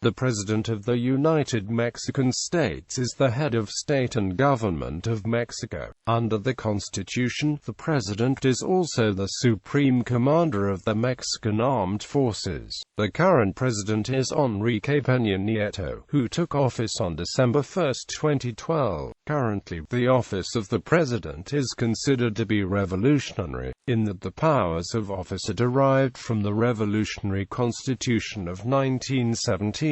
The President of the United Mexican States is the head of state and government of Mexico. Under the Constitution, the President is also the Supreme Commander of the Mexican Armed Forces. The current President is Enrique Peña Nieto, who took office on December 1, 2012. Currently, the office of the President is considered to be revolutionary, in that the powers of office are derived from the Revolutionary Constitution of 1917.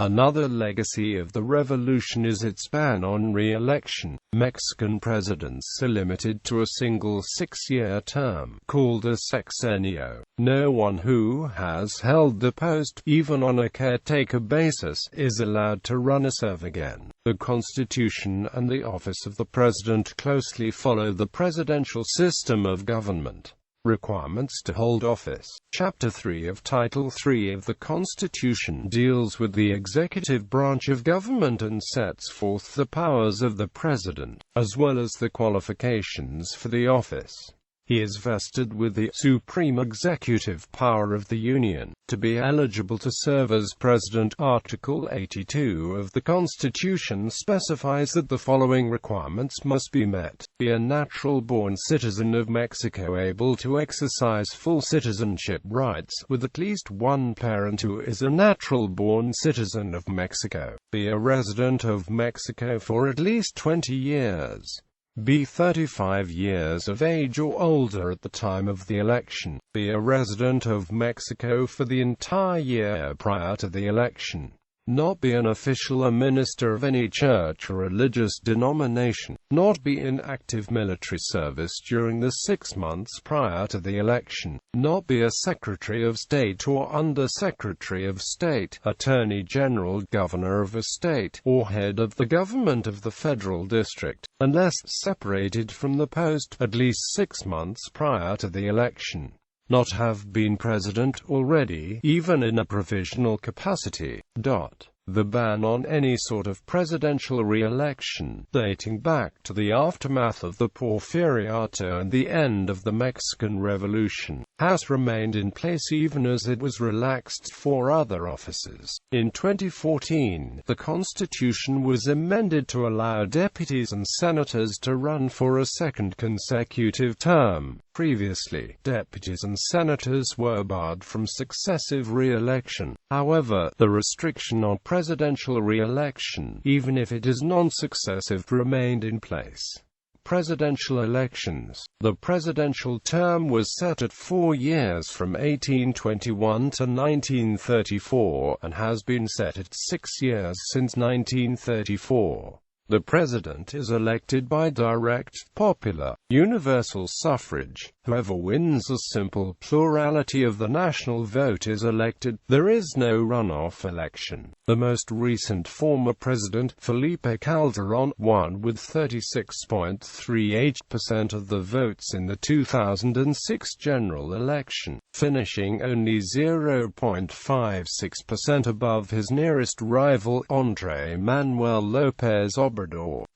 Another legacy of the revolution is its ban on re-election. Mexican presidents are limited to a single 6-year term, called a sexenio. No one who has held the post, even on a caretaker basis, is allowed to run or serve again. The Constitution and the office of the President closely follow the presidential system of government. Requirements to hold office. Chapter 3 of Title 3 of the Constitution deals with the executive branch of government and sets forth the powers of the President, as well as the qualifications for the office. He is vested with the supreme executive power of the Union. To be eligible to serve as President, Article 82 of the Constitution specifies that the following requirements must be met. Be a natural-born citizen of Mexico able to exercise full citizenship rights, with at least one parent who is a natural-born citizen of Mexico. Be a resident of Mexico for at least 20 years. Be 35 years of age or older at the time of the election. Be a resident of Mexico for the entire year prior to the election. Not be an official or minister of any church or religious denomination. Not be in active military service during the 6 months prior to the election. Not be a Secretary of State or Under-Secretary of State, Attorney General, Governor of a state, or head of the government of the federal district, unless separated from the post at least 6 months prior to the election. Not have been president already, even in a provisional capacity. The ban on any sort of presidential re-election, dating back to the aftermath of the Porfiriato and the end of the Mexican Revolution, has remained in place even as it was relaxed for other offices. In 2014, the Constitution was amended to allow deputies and senators to run for a second consecutive term. Previously, deputies and senators were barred from successive re-election. However, the restriction on presidential re-election, even if it is non-successive, remained in place. Presidential elections. The presidential term was set at 4 years from 1821 to 1934, and has been set at 6 years since 1934. The President is elected by direct, popular, universal suffrage. Whoever wins a simple plurality of the national vote is elected. There is no runoff election. The most recent former president, Felipe Calderón, won with 36.38% of the votes in the 2006 general election, finishing only 0.56% above his nearest rival, Andrés Manuel López Obrador.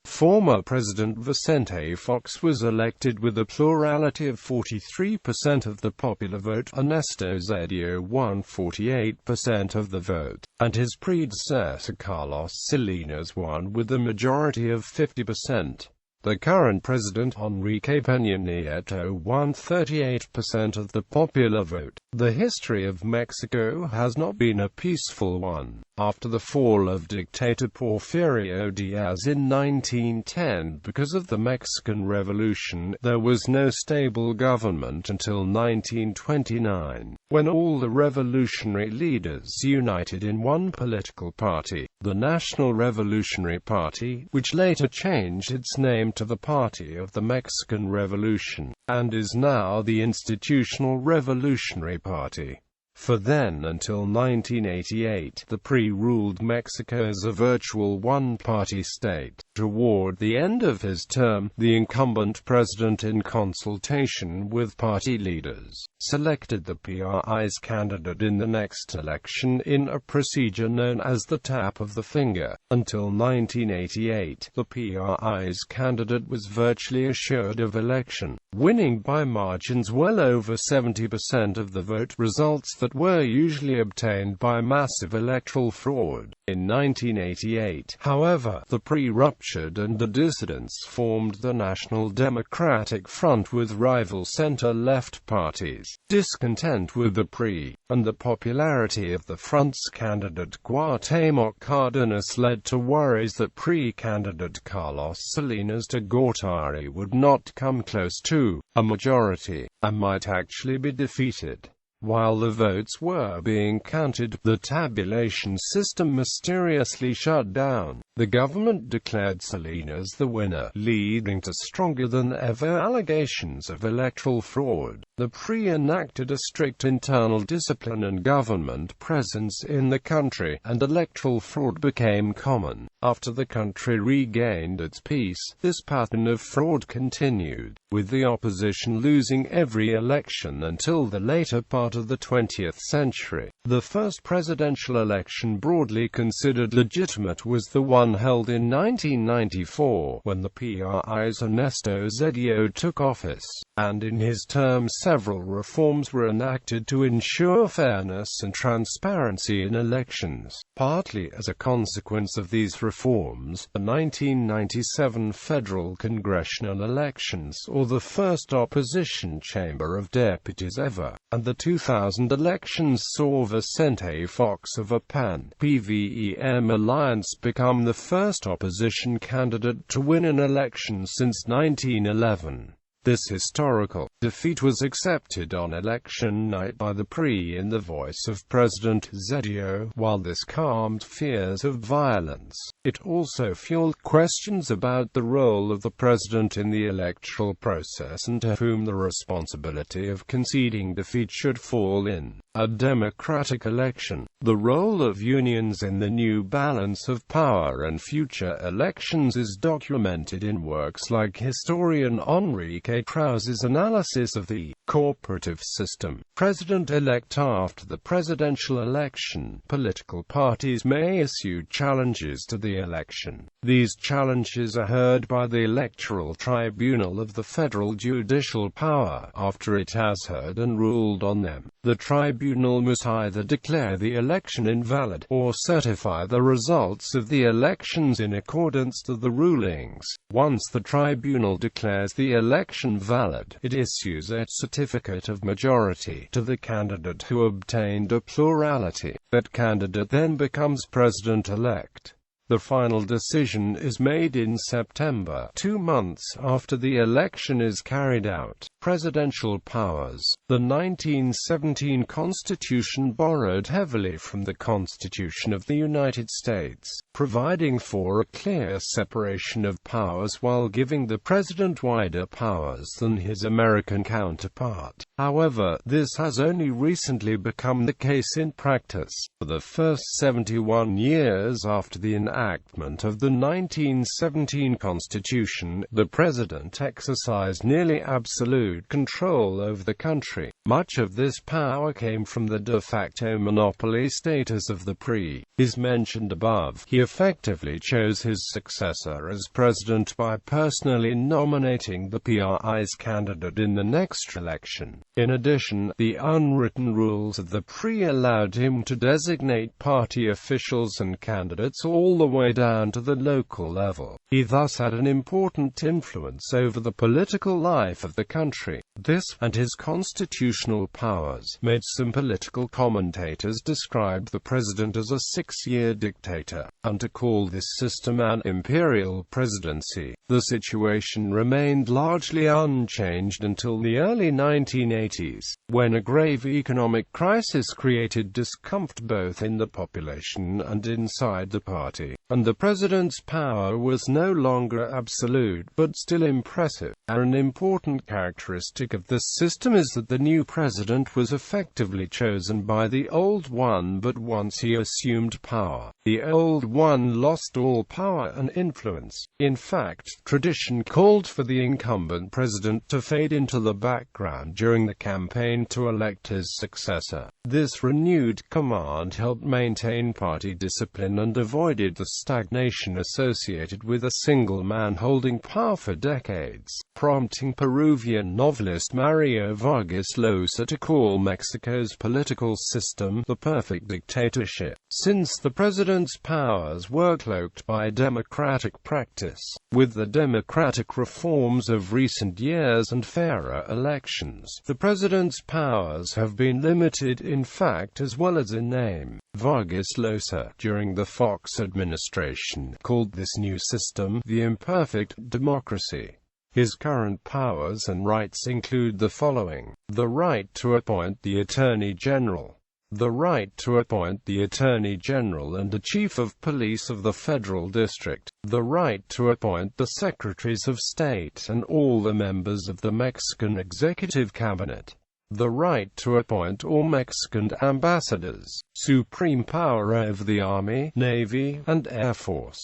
Former President Vicente Fox was elected with a plurality of 43% of the popular vote. Ernesto Zedillo won 48% of the vote, and his predecessor Carlos Salinas won with a majority of 50%. The current president, Enrique Peña Nieto, won 38% of the popular vote. The history of Mexico has not been a peaceful one. After the fall of dictator Porfirio Díaz in 1910, because of the Mexican Revolution, there was no stable government until 1929, when all the revolutionary leaders united in one political party, the National Revolutionary Party, which later changed its name to the Party of the Mexican Revolution, and is now the Institutional Revolutionary Party. For then until 1988, the PRI ruled Mexico as a virtual one-party state. Toward the end of his term, the incumbent president, in consultation with party leaders, selected the PRI's candidate in the next election in a procedure known as the tap of the finger. Until 1988, the PRI's candidate was virtually assured of election, winning by margins well over 70% of the vote, results that were usually obtained by massive electoral fraud. In 1988, however, the PRI ruptured and the dissidents formed the National Democratic Front with rival center-left parties. Discontent with the PRI and the popularity of the Front's candidate Cuauhtémoc Cárdenas led to worries that PRI candidate Carlos Salinas de Gortari would not come close to a majority, and might actually be defeated. While the votes were being counted, the tabulation system mysteriously shut down. The government declared Salinas the winner, leading to stronger-than-ever allegations of electoral fraud. The PRI enacted a strict internal discipline and government presence in the country, and electoral fraud became common. After the country regained its peace, this pattern of fraud continued, with the opposition losing every election until the later part of the 20th century. The first presidential election broadly considered legitimate was the one held in 1994, when the PRI's Ernesto Zedillo took office, and in his term several reforms were enacted to ensure fairness and transparency in elections. Partly as a consequence of these reforms, the 1997 federal congressional elections saw the first opposition chamber of deputies ever, and the 2000 elections saw Vicente Fox of a PAN-PVEM alliance become the first opposition candidate to win an election since 1911. This historical defeat was accepted on election night by the PRI in the voice of President Zedillo. While this calmed fears of violence, it also fueled questions about the role of the president in the electoral process and to whom the responsibility of conceding defeat should fall in a democratic election. The role of unions in the new balance of power and future elections is documented in works like historian Enrique Peña's analysis of the cooperative system. President-elect. After the presidential election, political parties may issue challenges to the election. These challenges are heard by the Electoral Tribunal of the federal judicial power. After it has heard and ruled on them, the tribunal must either declare the election invalid, or certify the results of the elections in accordance to the rulings. Once the tribunal declares the election valid, it issues a certificate of majority to the candidate who obtained a plurality. That candidate then becomes president-elect. The final decision is made in September, 2 months after the election is carried out. Presidential powers. The 1917 Constitution borrowed heavily from the Constitution of the United States, providing for a clear separation of powers while giving the president wider powers than his American counterpart. However, this has only recently become the case in practice. For the first 71 years after the enactment of the 1917 Constitution, the president exercised nearly absolute control over the country. Much of this power came from the de facto monopoly status of the PRI. As mentioned above, he effectively chose his successor as president by personally nominating the PRI's candidate in the next election. In addition, the unwritten rules of the PRI allowed him to designate party officials and candidates all the way down to the local level. He thus had an important influence over the political life of the country. This, and his constitutional powers, made some political commentators describe the president as a six-year dictator, and to call this system an imperial presidency. The situation remained largely unchanged until the early 1980s, when a grave economic crisis created discomfort both in the population and inside the party, and the president's power was no longer absolute but still impressive. An important characteristic of this system is that the new president was effectively chosen by the old one, but once he assumed power, the old one lost all power and influence. In fact, tradition called for the incumbent president to fade into the background during the campaign to elect his successor. This renewed command helped maintain party discipline and avoided the stagnation associated with a single man holding power for decades, prompting Peruvian novelist Mario Vargas Llosa to call Mexico's political system the perfect dictatorship, since the president's powers were cloaked by democratic practice. With the democratic reforms of recent years and fairer elections, the president's powers have been limited in fact as well as in name. Vargas Llosa, during the Fox administration, called this new system the imperfect democracy. His current powers and rights include the following: the right to appoint the Attorney General, the right to appoint the Attorney General and the Chief of Police of the Federal District, the right to appoint the Secretaries of State and all the members of the Mexican Executive Cabinet, the right to appoint all Mexican ambassadors, supreme power over the Army, Navy, and Air Force,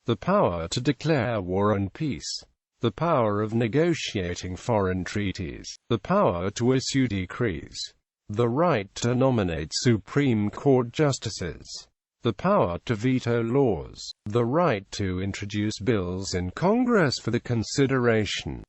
the power to declare war and peace, the power of negotiating foreign treaties, the power to issue decrees, the right to nominate Supreme Court justices, the power to veto laws, the right to introduce bills in Congress for the consideration.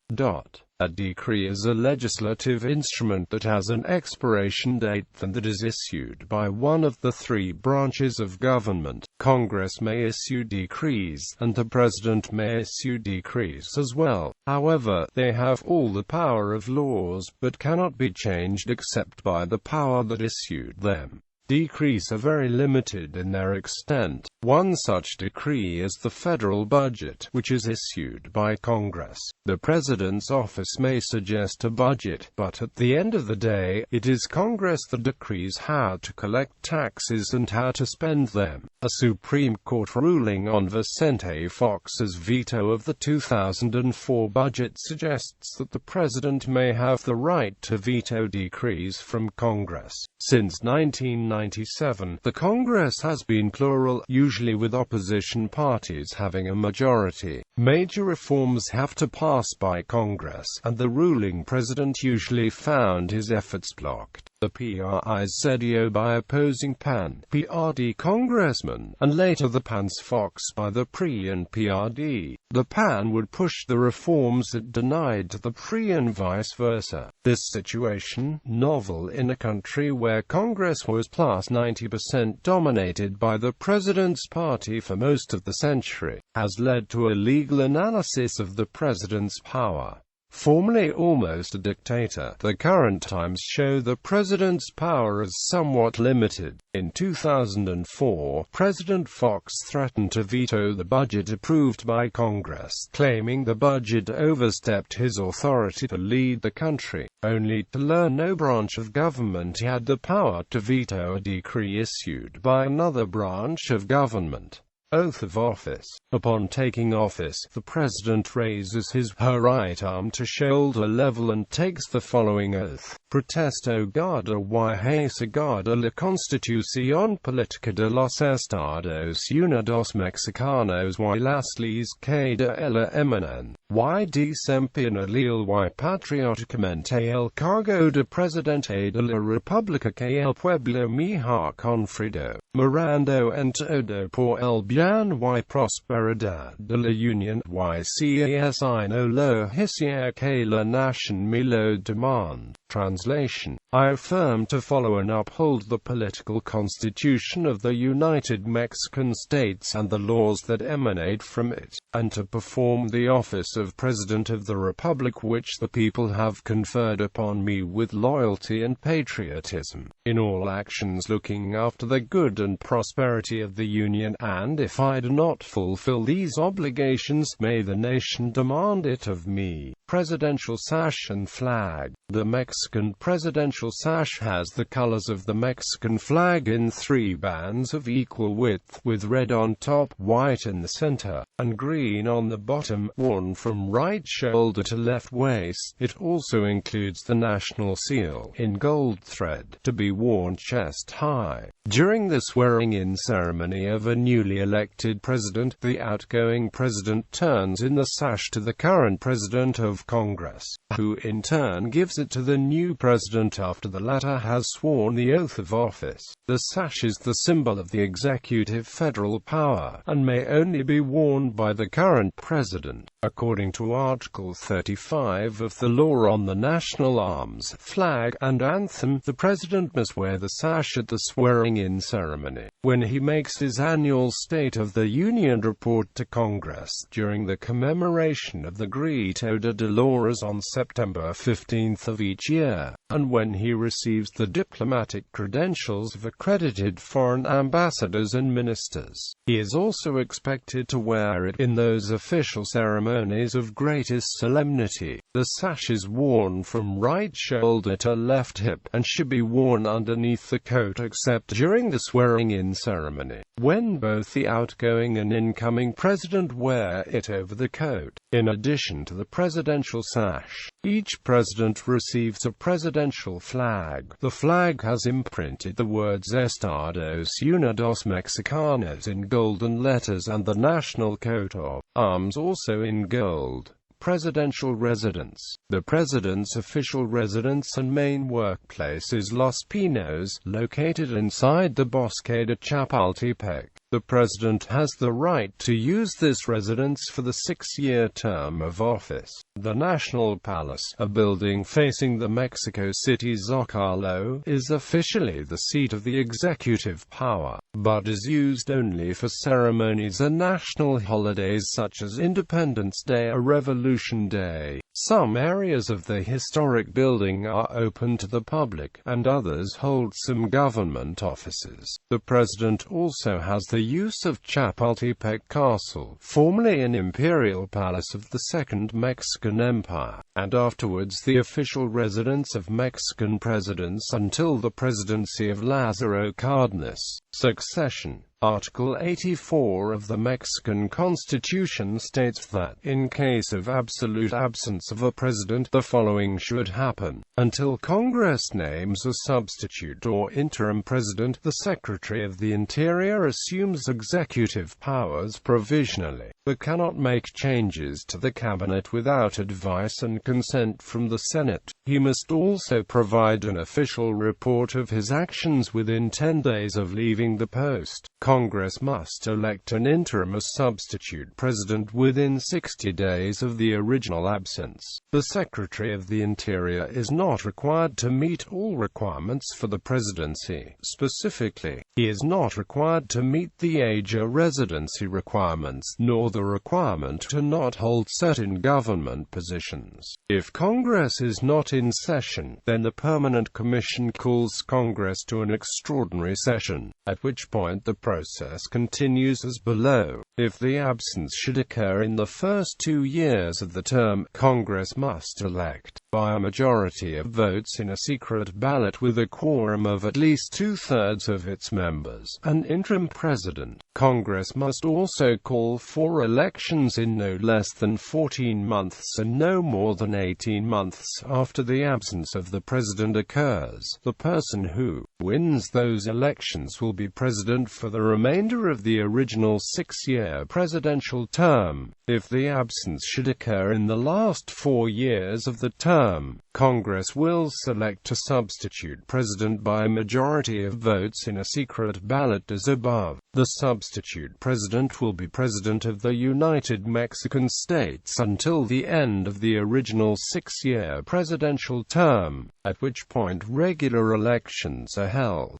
A decree is a legislative instrument that has an expiration date and that is issued by one of the three branches of government. Congress may issue decrees, and the President may issue decrees as well. However, they have all the power of laws, but cannot be changed except by the power that issued them. Decrees are very limited in their extent. One such decree is the federal budget, which is issued by Congress. The President's office may suggest a budget, but at the end of the day, it is Congress that decrees how to collect taxes and how to spend them. A Supreme Court ruling on Vicente Fox's veto of the 2004 budget suggests that the President may have the right to veto decrees from Congress. Since 1997, the Congress has been plural, usually with opposition parties having a majority. Major reforms have to pass by Congress, and the ruling president usually found his efforts blocked. The PRI's Zeddio by opposing PAN-PRD congressmen, and later the PAN's Fox by the PRI and PRD. The PAN would push the reforms it denied to the PRI and vice versa. This situation, novel in a country where Congress was plus 90% dominated by the president's party for most of the century, has led to a legal analysis of the president's power. Formerly almost a dictator, the current times show the president's power as somewhat limited. In 2004, President Fox threatened to veto the budget approved by Congress, claiming the budget overstepped his authority to lead the country, only to learn no branch of government had the power to veto a decree issued by another branch of government. Oath of office. Upon taking office, the president raises her right arm to shoulder level and takes the following oath: Protesto guarda y guarda la Constitución Política de los Estados Unidos Mexicanos y las leyes que de ella emanan, y desempeña leal y patrióticamente el cargo de presidente de la República que el pueblo me ha conferido, mirando en todo por el bien y prosperidad de la Unión, y casi no lo hiciera que la nación me lo demande. Translation: I affirm to follow and uphold the political constitution of the United Mexican States and the laws that emanate from it, and to perform the office of President of the Republic which the people have conferred upon me with loyalty and patriotism, in all actions looking after the good and prosperity of the Union, and if I do not fulfill these obligations, may the nation demand it of me. presidential sash and flag. The Mexican presidential sash has the colors of the Mexican flag in 3 bands of equal width, with red on top, white in the center, and green on the bottom, worn from right shoulder to left waist. It also includes the national seal, in gold thread, to be worn chest high. During the swearing-in ceremony of a newly elected president, the outgoing president turns in the sash to the current president of Congress, who in turn gives it to the new president after the latter has sworn the oath of office. The sash is the symbol of the executive federal power, and may only be worn by the current president. According to Article 35 of the Law on the National Arms, Flag, and Anthem, the president must wear the sash at the swearing-in ceremony. When he makes his annual State of the Union report to Congress during the commemoration of the Grito de Dolores on September 15th of each year, and when he receives the diplomatic credentials of accredited foreign ambassadors and ministers, he is also expected to wear it in those official ceremonies of greatest solemnity. The sash is worn from right shoulder to left hip, and should be worn underneath the coat except during the swearing-in ceremony, when both the outgoing and incoming president wear it over the coat. In addition to the presidential sash, each president receives a presidential flag. The flag has imprinted the words Estados Unidos Mexicanos in golden letters and the national coat of arms also in gold. Presidential residence. The president's official residence and main workplace is Los Pinos, located inside the Bosque de Chapultepec. The president has the right to use this residence for the 6-year term of office. The National Palace, a building facing the Mexico City Zocalo, is officially the seat of the executive power, but is used only for ceremonies and national holidays such as Independence Day or Revolution Day. Some areas of the historic building are open to the public, and others hold some government offices. The president also has the use of Chapultepec Castle, formerly an imperial palace of the Second Mexican Empire, and afterwards the official residence of Mexican presidents until the presidency of Lázaro Cárdenas. Succession. Article 84 of the Mexican Constitution states that, in case of absolute absence of a president, the following should happen. Until Congress names a substitute or interim president, the Secretary of the Interior assumes executive powers provisionally, but cannot make changes to the cabinet without advice and consent from the Senate. He must also provide an official report of his actions within 10 days of leaving the post. Congress must elect an interim or substitute president within 60 days of the original absence. The Secretary of the Interior is not required to meet all requirements for the presidency. Specifically, he is not required to meet the age or residency requirements, nor the requirement to not hold certain government positions. If Congress is not in session, then the Permanent Commission calls Congress to an extraordinary session, at which point the process continues as below. If the absence should occur in the first 2 years of the term, Congress must elect, by a majority of votes in a secret ballot with a quorum of at least 2/3 of its members, an interim president. Congress must also call for elections in no less than 14 months and no more than 18 months after the absence of the president occurs. The person who wins those elections will be president for the remainder of the original 6-year presidential term. If the absence should occur in the last 4 years of the term, Congress will select a substitute president by a majority of votes in a secret ballot as above. The substitute president will be president of the United Mexican States until the end of the original 6-year presidential term, at which point regular elections are held.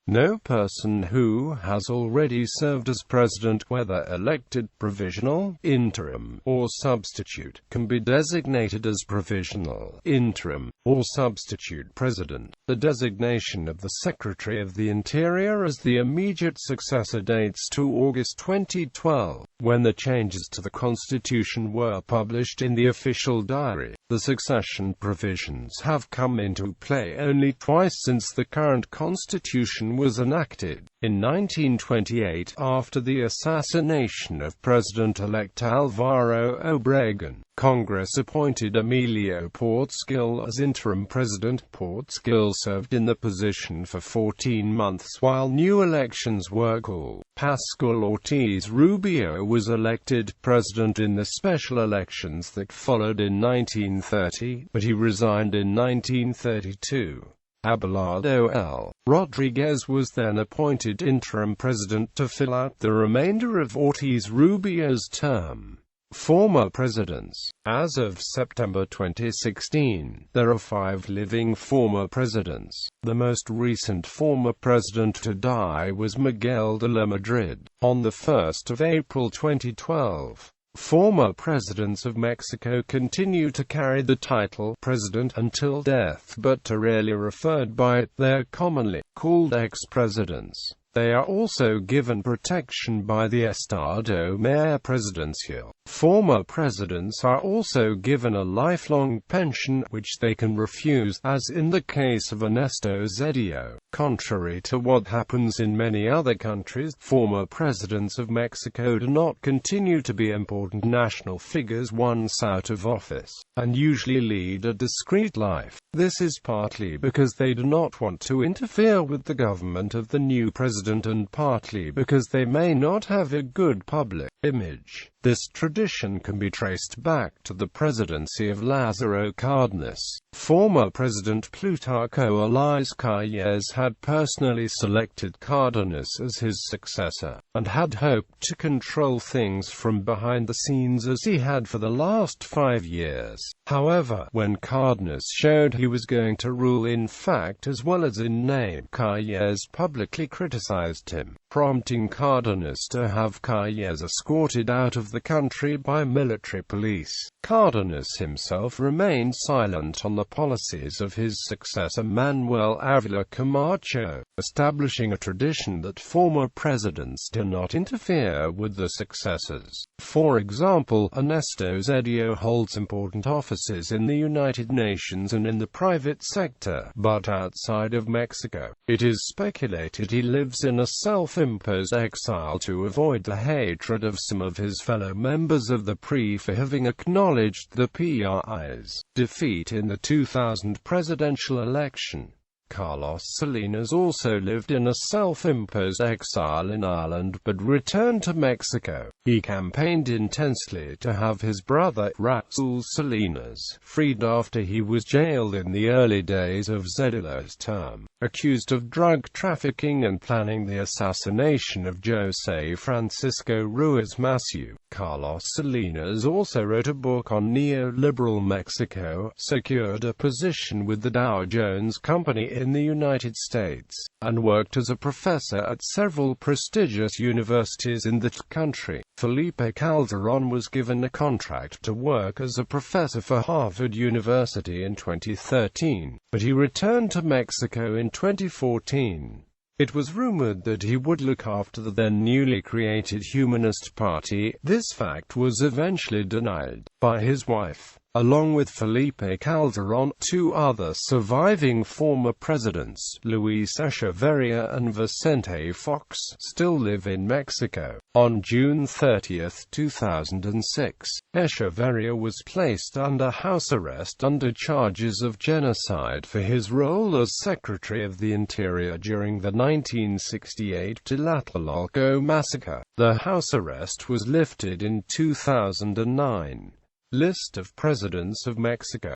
No person who has already served as president, whether elected provisional, interim, or substitute, can be designated as provisional, interim, or substitute president. The designation of the Secretary of the Interior as the immediate successor successor dates to August 2012, when the changes to the Constitution were published in the official diary. The succession provisions have come into play only twice since the current Constitution was enacted. In 1928, after the assassination of President-elect Álvaro Obregón, Congress appointed Emilio Portescul as interim president. Portescul served in the position for 14 months while new elections were called. Pascual Ortiz Rubio was elected president in the special elections that followed in 1930, but he resigned in 1932. Abelardo L. Rodriguez was then appointed interim president to fill out the remainder of Ortiz Rubio's term. Former presidents. As of September 2016, there are 5 living former presidents. The most recent former president to die was Miguel de la Madrid, on the 1st of April 2012. Former presidents of Mexico continue to carry the title president until death, but are rarely referred by it. They are commonly called ex-presidents. They are also given protection by the Estado Mayor Presidencial. Former presidents are also given a lifelong pension, which they can refuse, as in the case of Ernesto Zedillo. Contrary to what happens in many other countries, former presidents of Mexico do not continue to be important national figures once out of office, and usually lead a discreet life. This is partly because they do not want to interfere with the government of the new president, and partly because they may not have a good public image. This tradition can be traced back to the presidency of Lázaro Cárdenas. Former President Plutarco Elias Calles had personally selected Cárdenas as his successor, and had hoped to control things from behind the scenes as he had for the last 5 years. However, when Cárdenas showed he was going to rule in fact as well as in name, Calles publicly criticized him, prompting Cárdenas to have Calles escorted out of the country by military police. Cárdenas himself remained silent on the policies of his successor Manuel Ávila Camacho, establishing a tradition that former presidents do not interfere with the successors. For example, Ernesto Zedillo holds important offices in the United Nations and in the private sector, but outside of Mexico. It is speculated he lives in a self-imposed exile to avoid the hatred of some of his fellow members of the PRI for having acknowledged the PRI's defeat in the 2000 presidential election. Carlos Salinas also lived in a self-imposed exile in Ireland but returned to Mexico. He campaigned intensely to have his brother, Raúl Salinas, freed after he was jailed in the early days of Zedillo's term, accused of drug trafficking and planning the assassination of José Francisco Ruiz Massieu. Carlos Salinas also wrote a book on neoliberal Mexico, secured a position with the Dow Jones Company in the United States, and worked as a professor at several prestigious universities in that country. Felipe Calderón was given a contract to work as a professor for Harvard University in 2013, but he returned to Mexico in 2014. It was rumored that he would look after the then newly created Humanist Party. This fact was eventually denied by his wife. Along with Felipe Calderón, 2 other surviving former presidents, Luis Echeverría and Vicente Fox, still live in Mexico. On June 30, 2006, Echeverría was placed under house arrest under charges of genocide for his role as Secretary of the Interior during the 1968 Tlatelolco massacre. The house arrest was lifted in 2009. List of Presidents of Mexico.